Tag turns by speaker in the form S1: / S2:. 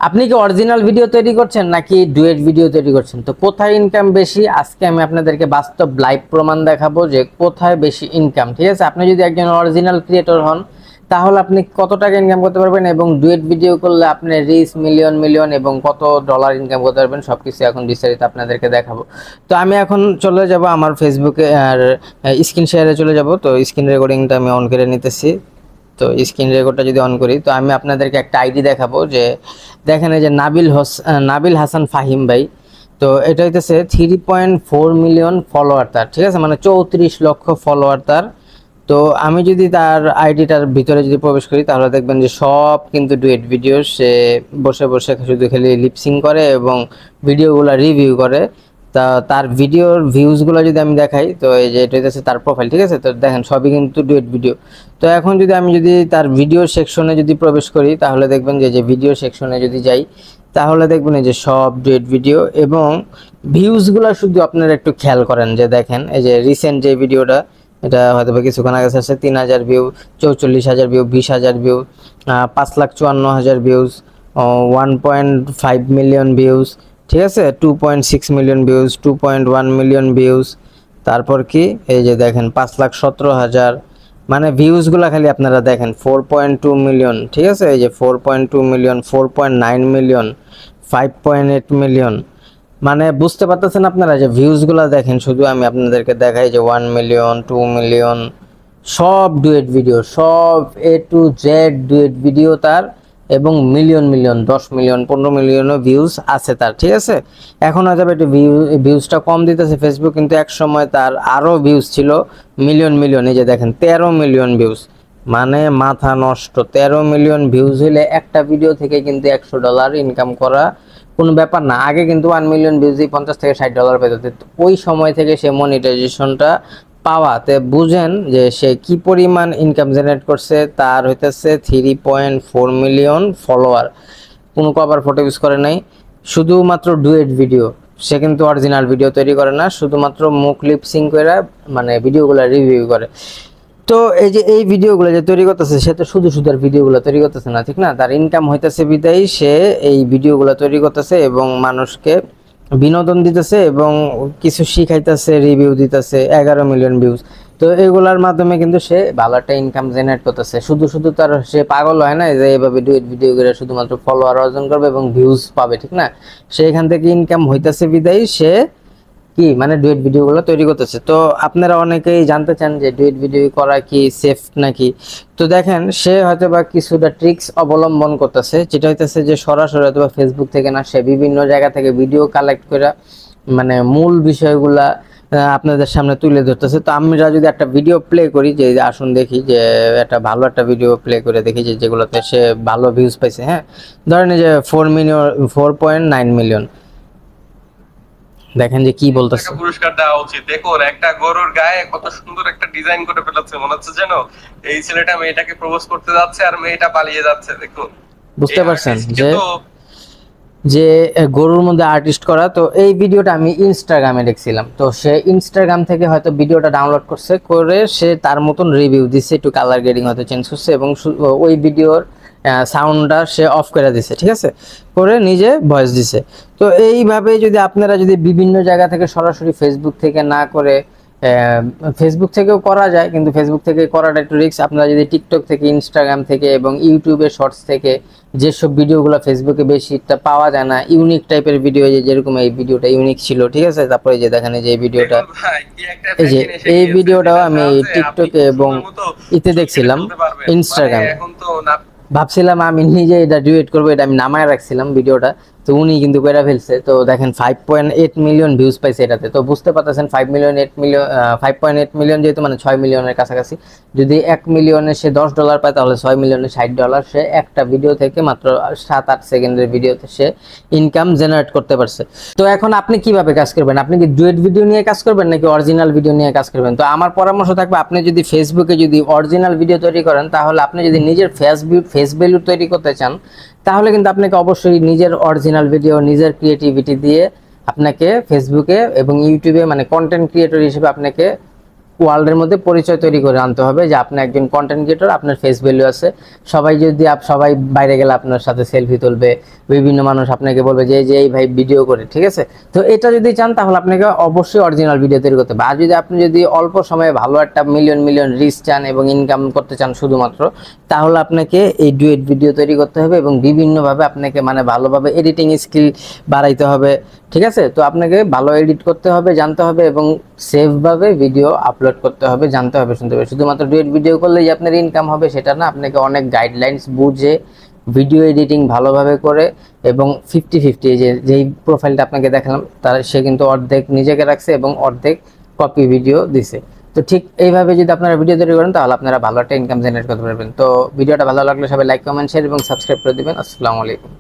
S1: আপনি কি original video তৈরি করছেন নাকি ডুয়েট ভিডিও তৈরি করছেন? তো কোথায় ইনকাম বেশি আজকে আমি আপনাদেরকে বাস্তব লাইভ প্রমাণ দেখাবো যে কোথায় বেশি ইনকাম। ঠিক আছে, আপনি যদি একজন অরিজিনাল ক্রিয়েটর হন তাহলে আপনি কত টাকা ইনকাম করতে পারবেন এবং ডুয়েট ভিডিও করলে আপনি রিচ মিলিয়ন মিলিয়ন এবং কত ডলার ইনকাম করতে পারবেন সবকিছু এখন বিস্তারিত আপনাদেরকে দেখাবো। তো আমি এখন চলে যাব আমার ফেসবুকে আর স্ক্রিন শেয়ারে চলে যাব। তো স্ক্রিন রেকর্ডিংটা আমি অন করে নিতেছি। তো স্ক্রিন রেকর্ডটা যদি অন করি তো আমি আপনাদেরকে একটা আইডি দেখাবো যে দেখেন এই যে নাবিল হাসান ফাহিম ভাই। তো এটা হইতেছে 3.4 মিলিয়ন ফলোয়ার তার। ঠিক আছে, মানে 34 লক্ষ ফলোয়ার তার। তো আমি যদি তার আইডিটার ভিতরে যদি প্রবেশ করি তাহলে দেখবেন যে সব কিন্তু ডুয়েট ভিডিও। সে বসে বসে শুধু খালি লিপসিং করে এবং ভিডিওগুলো রিভিউ করে। তা তার ভিডিওর ভিউজগুলো যদি আমি দেখাই তো এই যে এটা হচ্ছে তার প্রোফাইল। ঠিক আছে, তো দেখেন সবই কিন্তু ডুয়েট ভিডিও। তো এখন যদি আমি তার ভিডিও সেকশনে যদি প্রবেশ করি তাহলে দেখবেন যে ভিডিও সেকশনে যদি যাই তাহলে দেখবেন যে সব ডুয়েট ভিডিও এবং ভিউজগুলো শুধু আপনারা একটু খেয়াল করেন যে দেখেন এই যে রিসেন্ট যে ভিডিওটা, এটা হয়তো কিছুক্ষণ আগে আসছে 3,000 view, 44,000 view, 20,000 view, 5,54,000 views, 1.5 million views. ঠিক আছে, 2.6 মিলিয়ন ভিউজ, 2.1 মিলিয়ন ভিউজ। তারপর কি এই যে দেখেন 5,17,000, মানে ভিউজগুলো খালি আপনারা দেখেন 4.2 মিলিয়ন। ঠিক আছে, এই যে 4.2 মিলিয়ন, 4.9 মিলিয়ন, 5.8 মিলিয়ন। মানে বুঝতে পারতেছেন আপনারা যে ভিউজগুলো দেখেন। শুধু আমি আপনাদেরকে দেখাই যে 1 মিলিয়ন, 2 মিলিয়ন, সব ডুয়েট ভিডিও, সব এ টু জেড ডুয়েট ভিডিও তার এবং মিলিয়ন মিলিয়ন, 10 মিলিয়ন, 15 মিলিয়নও ভিউজ আছে তার। ঠিক আছে, এখন হয়তো একটু ভিউজটা কম দিতেছে ফেসবুক, কিন্তু এক সময় তার আরও ভিউজ ছিল মিলিয়ন মিলিয়ন। এই যে দেখেন 13 মিলিয়ন ভিউজ, মানে মাথা নষ্ট। 13 মিলিয়ন ভিউজ হলে একটা ভিডিও থেকে কিন্তু $100 ইনকাম করা কোনো ব্যাপার না। আগে কিন্তু 1 মিলিয়ন ভিউজই $50 থেকে $60 পেত। ওই সময় থেকে সে মনিটাইজেশনটা পাওয়াতে বুঝেন যে সে কি পরিমাণ ইনকাম জেনারেট করছে। তার হইতেছে 3.4 মিলিয়ন ফলোয়ার, কোনো কভার ফটো ইউজ করে নাই, শুধুমাত্র ডুয়েট ভিডিও। সে কিন্তু অরিজিনাল ভিডিও তৈরি করে না, শুধুমাত্র মুখ লিপসিং করে মানে ভিডিওগুলো রিভিউ করে। তো এই যে এই ভিডিওগুলো যে তৈরি করতেছে সে তো শুধু শুধু আর ভিডিওগুলো তৈরি করতেছে না, ঠিক না? তার ইনকাম হইতেছে বিদায়ী সে এই ভিডিওগুলো তৈরি করতেছে এবং মানুষকে বিনোদন দিতেছে এবং কিছু শিখাইতেছে, রিভিউ দিতেছে। 11 মিলিয়ন ভিউজ। তো এগুলার মাধ্যমে কিন্তু সে ভালো একটা ইনকাম জেনারেট করতেছে। শুধু শুধু তার সে পাগল হয় না যে এইভাবে ডুয়েট ভিডিও করে শুধুমাত্র ফলোয়ার অর্জন করবে এবং ভিউজ পাবে, ঠিক না? সে এখান থেকে ইনকাম হইতেছে বিদায়ী সে কি মানে ডুয়েট ভিডিওগুলো তৈরি করতেছে। তো আপনারা অনেকেই জানতে চান যে ডুয়েট ভিডিও করা কি সেফ নাকি। তো দেখেন সে হয়তো বা কিছুটা ট্রিক্স অবলম্বন করতেছে, যেটা হইতেছে যে সরাসরি হয়তো বা ফেসবুক থেকে না, সে বিভিন্ন জায়গা থেকে ভিডিও কালেক্ট করে মানে মূল বিষয়গুলা আপনাদের সামনে তুলে ধরতেছে। তো আমরা যদি একটা ভিডিও প্লে করি, যে আসুন দেখি যে একটা ভালো একটা ভিডিও প্লে করে দেখি যে যেগুলোতে সে ভালো ভিউজ পাইছে। হ্যাঁ, ধরেন যে 4.9 মিলিয়ন। দেখেন যে কি বলতেছে।
S2: পুরস্কার দেওয়া উচিত। দেখুন একটা গরুর গায়ে কত সুন্দর একটা ডিজাইন করে ফেলেছে, মনে হচ্ছে যেন এই ছেলেটা মেয়েটাকে প্রপোজ করতে যাচ্ছে আর মেয়েটা পালিয়ে যাচ্ছে। দেখুন,
S1: বুঝতে পারছেন যে গরুর মধ্যে আর্টিস্ট করা। তো এই ভিডিওটা আমি ইনস্টাগ্রামে দেখছিলাম। তো সে ইনস্টাগ্রাম থেকে হয়তো ভিডিওটা ডাউনলোড করছে, করে সে তার মতন রিভিউ দিচ্ছে, একটু কালার গ্রেডিং হয়তো চেঞ্জ করছে এবং ওই ভিডিওর সাউন্ডটা সে অফ করে দিছে। ঠিক আছে, করে নিজে ভয়েস দিছে। তো এইভাবে যদি আপনারা যদি বিভিন্ন জায়গা থেকে সরাসরি ফেসবুক থেকে না করে, ফেসবুক থেকেও করা যায় কিন্তু ফেসবুক থেকে করাটা একটু রিস্ক। আপনারা যদি টিকটক থেকে, ইনস্টাগ্রাম থেকে এবং ইউটিউবের শর্টস থেকে যেসব ভিডিওগুলো ফেসবুকে বেশিটা পাওয়া যায় না, ইউনিক টাইপের ভিডিও, যেরকম এই ভিডিওটা ইউনিক ছিল। ঠিক আছে, তারপরে যে দেখেন যে এই ভিডিওটা, এই যে এই ভিডিওটাও আমি টিকটকে এবং ইতে দেখছিলাম ইনস্টাগ্রামে। ভাবছিলাম আমি নিজে এটা ডুয়েট করবো, এটা আমি নামায় রাখছিলাম ভিডিওটা। তো উনি কিন্তু করে ফেলছে। তো দেখেন 5.8 মিলিয়ন ভিউজ পাইছে এটাতে। তো বুঝতে পারতেছেন 5.8 মিলিয়ন যেহেতু মানে 6 মিলিয়নের কাছাকাছি। যদি 1 মিলিয়নে সে $10 পায় তাহলে 6 মিলিয়নে $60 সে একটা ভিডিও থেকে মাত্র 7-8 সেকেন্ডের ভিডিওতে সে ইনকাম জেনারেট করতে পারছে। তো এখন আপনি কিভাবে কাজ করবেন? আপনি কি ডুয়েট ভিডিও নিয়ে কাজ করবেন নাকি অরিজিনাল ভিডিও নিয়ে কাজ করবেন? তো আমার পরামর্শ থাকবে, আপনি যদি ফেসবুকে যদি অরিজিনাল ভিডিও তৈরি করেন তাহলে আপনি যদি নিজের ফেস ভ্যালু তৈরি করতে চান তাহলে কিন্তু আপনাকে অবশ্যই নিজের অরিজিনাল ভিডিও, নিজের ক্রিয়েটিভিটি দিয়ে আপনাকে ফেসবুকে এবং ইউটিউবে মানে কন্টেন্ট ক্রিয়েটর হিসেবে আপনাকে ওয়ার্ল্ডের মধ্যে পরিচয় তৈরি করে আনতে হবে যে আপনি একজন কন্টেন্ট ক্রিয়েটর, আপনার ফেস ভ্যালু আছে। সবাই বাইরে গেলে আপনার সাথে সেলফি তুলবে, বিভিন্ন মানুষ আপনাকে বলবে যে এই ভাই ভিডিও করে, ঠিক আছে। তো এটা যদি চান তাহলে আপনাকে অবশ্যই অরিজিনাল ভিডিও তৈরি করতে হবে। আর আপনি অল্প সময়ে ভালো একটা মিলিয়ন রিচ চান এবং ইনকাম করতে চান শুধুমাত্র, তাহলে আপনাকে এই ডুয়েট ভিডিও তৈরি করতে হবে এবং বিভিন্নভাবে আপনাকে মানে ভালোভাবে এডিটিং স্কিল বাড়াইতে হবে, ঠিক আছে। তো আপনাকে ভালো এডিট করতে হবে, জানতে হবে এবং সেফভাবে ভিডিও আপলোড করতে হবে, জানতে হবে, শুনতে হবে। শুধুমাত্র ডুয়েট ভিডিও করলে যে আপনার ইনকাম হবে সেটা না, আপনাকে অনেক গাইডলাইন্স বুঝে ভিডিও এডিটিং ভালোভাবে করে এবং 50-50 যেই প্রোফাইলটা আপনাকে দেখালাম সে কিন্তু অর্ধেক নিজেকে রাখছে এবং অর্ধেক কপি ভিডিও দিছে। তো ঠিক এইভাবে যদি আপনারা ভিডিও তৈরি করেন তাহলে আপনারা ভালো একটা ইনকাম জেনারেট করতে পারবেন। তো ভিডিওটা ভালো লাগলে সবাই লাইক, কমেন্ট, শেয়ার এবং সাবস্ক্রাইব করে দিবেন। আসসালামু আলাইকুম।